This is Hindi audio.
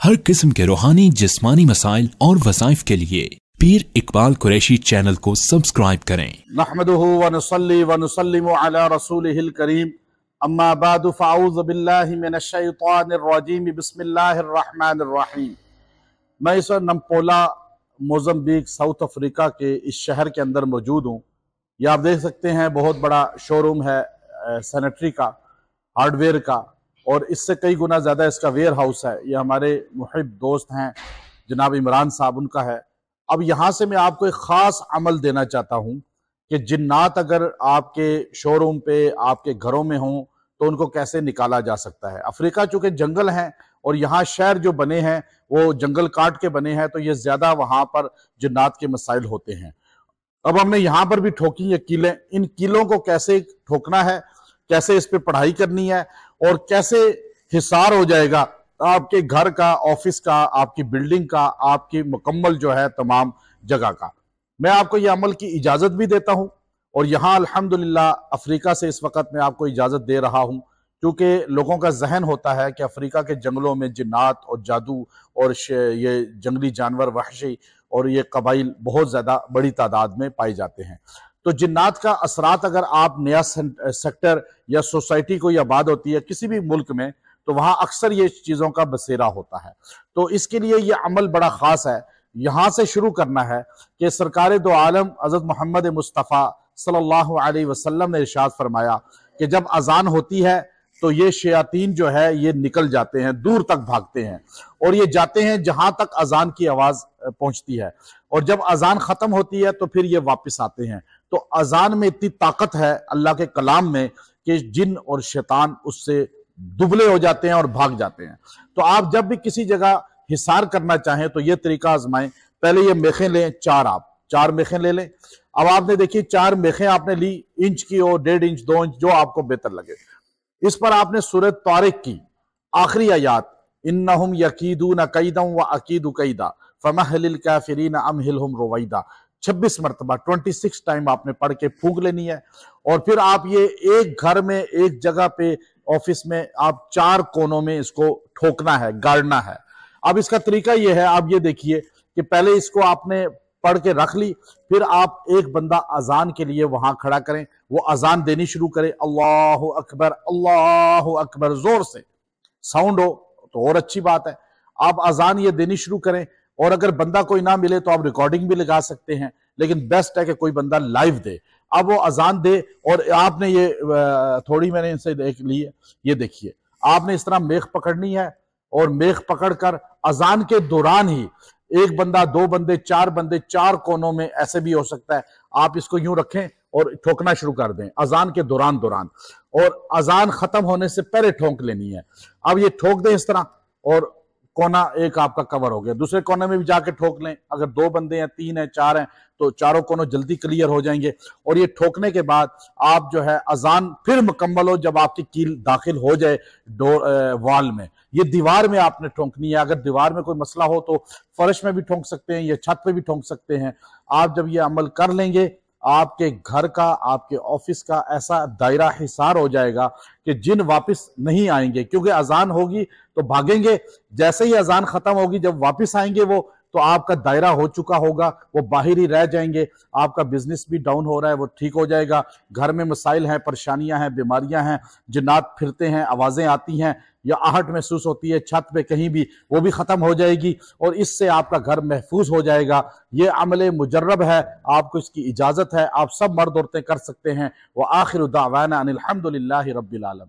हर किस्म के रूहानी जिस्मानी मसाइल और वज़ाइफ के लिए पीर इकबाल कुरैशी चैनल को सब्सक्राइब करें। नहमदुहु व नुसल्ली व नुसल्लिमु अला रसूलिहिल करीम, अम्मा बादु फ़अऊज़ु बिल्लाहि मिनश शैतानिर रजीम, बिस्मिल्लाहिर रहमानिर रहीम। मैं इस वक्त नम्पोला मोज़म्बिक साउथ अफ्रीका के इस शहर के अंदर मौजूद हूँ। ये आप देख सकते हैं बहुत बड़ा शोरूम है सैनिटरी का, हार्डवेयर का, और इससे कई गुना ज़्यादा इसका वेयर हाउस है। ये हमारे मुहिब दोस्त हैं जनाब इमरान साहब, उनका है। अब यहाँ से मैं आपको एक ख़ास अमल देना चाहता हूँ कि जिन्नात अगर आपके शोरूम पे, आपके घरों में हों तो उनको कैसे निकाला जा सकता है। अफ्रीका चूँकि जंगल हैं और यहाँ शहर जो बने हैं वो जंगल काट के बने हैं, तो ये ज़्यादा वहाँ पर जिन्नात के मसाइल होते हैं। अब हमने यहाँ पर भी ठोकी ये कीलें, इन कीलों को कैसे ठोकना है, कैसे इस पर पढ़ाई करनी है और कैसे हिसार हो जाएगा आपके घर का, ऑफिस का, आपकी बिल्डिंग का, आपकी मुकम्मल जो है तमाम जगह का। मैं आपको ये अमल की इजाज़त भी देता हूँ और यहाँ अल्हम्दुलिल्लाह अफ्रीका से इस वक्त मैं आपको इजाज़त दे रहा हूँ, क्योंकि लोगों का जहन होता है कि अफ्रीका के जंगलों में जिन्नात और जादू और ये जंगली जानवर वहशी और ये कबाइल बहुत ज़्यादा बड़ी तादाद में पाए जाते हैं। तो जिन्नात का असरात अगर आप नया सेक्टर या सोसाइटी कोई आबाद होती है किसी भी मुल्क में, तो वहाँ अक्सर ये चीज़ों का बसेरा होता है। तो इसके लिए ये अमल बड़ा ख़ास है। यहाँ से शुरू करना है कि सरकार दो आलम हज़रत मोहम्मद मुस्तफ़ा सल्लल्लाहु अलैहि वसल्लम ने इरशाद फरमाया कि जब अजान होती है तो ये शयातीन जो है ये निकल जाते हैं, दूर तक भागते हैं और ये जाते हैं जहां तक अजान की आवाज पहुंचती है, और जब अजान खत्म होती है तो फिर ये वापस आते हैं। तो अजान में इतनी ताकत है अल्लाह के कलाम में कि जिन और शैतान उससे दुबले हो जाते हैं और भाग जाते हैं। तो आप जब भी किसी जगह हिसार करना चाहें तो ये तरीका आजमाएं। पहले ये मेखें लें, चार मेखें ले लें। अब आपने देखिए 4 मेखें आपने ली, इंच की और 1.5 इंच, 2 इंच, जो आपको बेहतर लगे। इस पर आपने सूरह तारिक की आखिरी आयात, इन्नहुम यकीदून कैदम व अकीदु कैदा फमहलिल काफिरीन अमहिलहुम रुवैदा, 26 मरतबा 26 टाइम आपने पढ़ के फूंक लेनी है। और फिर आप ये एक घर में, एक जगह पे, ऑफिस में, आप 4 कोनों में इसको ठोकना है, गाड़ना है। अब इसका तरीका ये है, आप ये देखिए कि पहले इसको आपने पढ़ के रख ली, फिर आप एक बंदा अजान के लिए वहां खड़ा करें, वो अजान देनी शुरू करे, अल्लाहु अकबर, जोर से साउंड हो तो और अच्छी बात है। आप अजान ये देनी शुरू करें, और अगर बंदा कोई ना मिले तो आप रिकॉर्डिंग भी लगा सकते हैं, लेकिन बेस्ट है कि कोई बंदा लाइव दे। अब वो अजान दे और आपने ये थोड़ी मैंने इनसे देख ली है, ये देखिए आपने इस तरह मेख पकड़नी है और मेख पकड़कर अजान के दौरान ही एक बंदा, 2 बंदे, 4 बंदे 4 कोनों में, ऐसे भी हो सकता है, आप इसको यूं रखें और ठोकना शुरू कर दें अजान के दौरान, और अजान खत्म होने से पहले ठोक लेनी है। अब ये ठोक दें इस तरह, और कोना एक आपका कवर हो गया। दूसरे कोने में भी जाके ठोक लें, अगर 2 बंदे हैं, 3 हैं, 4 हैं, तो चारों कोनों जल्दी क्लियर हो जाएंगे। और ये ठोकने के बाद आप जो है अजान फिर मुकम्मल हो, जब आपकी कील दाखिल हो जाए वॉल में, ये दीवार में आपने ठोंकनी है। अगर दीवार में कोई मसला हो तो फर्श में भी ठोंक सकते हैं, या छत पे भी ठोंक सकते हैं। आप जब ये अमल कर लेंगे, आपके घर का, आपके ऑफिस का ऐसा दायरा हिसार हो जाएगा कि जिन वापस नहीं आएंगे, क्योंकि अजान होगी तो भागेंगे, जैसे ही अजान खत्म होगी जब वापस आएंगे वो, तो आपका दायरा हो चुका होगा, वो बाहर ही रह जाएंगे। आपका बिजनेस भी डाउन हो रहा है वो ठीक हो जाएगा। घर में मसाइल हैं, परेशानियां हैं, बीमारियां हैं, जिन्नात फिरते हैं, आवाजें आती हैं या आहट महसूस होती है छत पे कहीं भी, वो भी खत्म हो जाएगी और इससे आपका घर महफूज हो जाएगा। ये अमल मुजर्रब है, आपको इसकी इजाजत है, आप सब मर्द औरतें कर सकते हैं। व आखिर दावाना अनिल हम्दुलिल्लाहि रब्बिल आलमीन।